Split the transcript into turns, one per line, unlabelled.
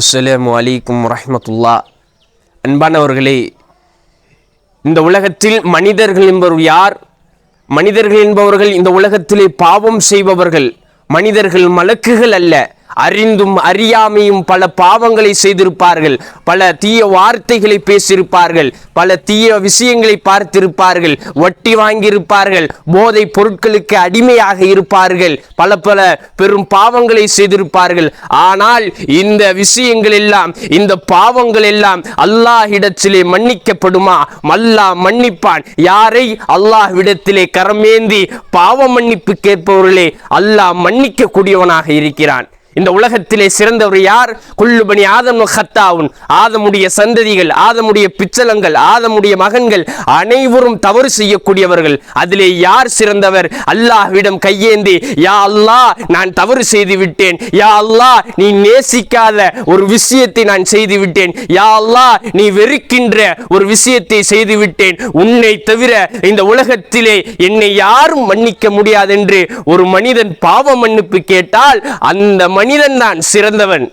அஸ்ஸலாமு அலைக்கும் வரஹ்மத்துல்லாஹ். அன்பானவர்களே, இந்த உலகத்தில் மனிதர்கள் என்பவர் யார்? மனிதர்கள் என்பவர்கள் இந்த உலகத்திலே பாவம் செய்பவர்கள். மனிதர்கள் மலக்குகள் அல்ல. அறிந்தும் அறியாமையும் பல பாவங்களை செய்திருப்பார்கள், பல தீய வார்த்தைகளை பேசியிருப்பார்கள், பல தீய விஷயங்களை பார்த்திருப்பார்கள், வட்டி வாங்கியிருப்பார்கள், போதை பொருட்களுக்கு அடிமையாக இருப்பார்கள், பல பல பெரும் பாவங்களை செய்திருப்பார்கள். ஆனால் இந்த விஷயங்கள் எல்லாம், இந்த பாவங்கள் எல்லாம் அல்லாஹ்விடத்திலே மன்னிக்கப்படுமா? அல்லாஹ் மன்னிப்பான். யாரை? அல்லாஹ்விடத்திலே கரமேந்தி பாவ மன்னிப்பு கேட்பவர்களே அல்லாஹ் மன்னிக்க கூடியவனாக இருக்கிறான். இந்த உலகத்திலே சிறந்தவர் யார்? குல்லு பனி ஆதம் ஹத்தாவுன். ஆதமுடைய சந்ததிகள், ஆதமுடைய பிச்சலங்கள், ஆதமுடைய மகன்கள் அனைவரும் தவறு செய்யக்கூடியவர்கள். அதிலே யார் சிறந்தவர்? அல்லாஹ்விடம் கையேந்தி, யா அல்லாஹ், நான் தவறு செய்து விட்டேன், யா அல்லாஹ், நீ நேசிக்காத ஒரு விஷயத்தை நான் செய்து விட்டேன், யா அல்லாஹ், நீ வெறுக்கின்ற ஒரு விஷயத்தை செய்து விட்டேன், உன்னை தவிர இந்த உலகத்திலே என்னை யாரும் மன்னிக்க முடியாது என்று ஒரு மனிதன் பாவ மன்னிப்பு கேட்டால் அந்த மனிதன் தான் சிறந்தவன்.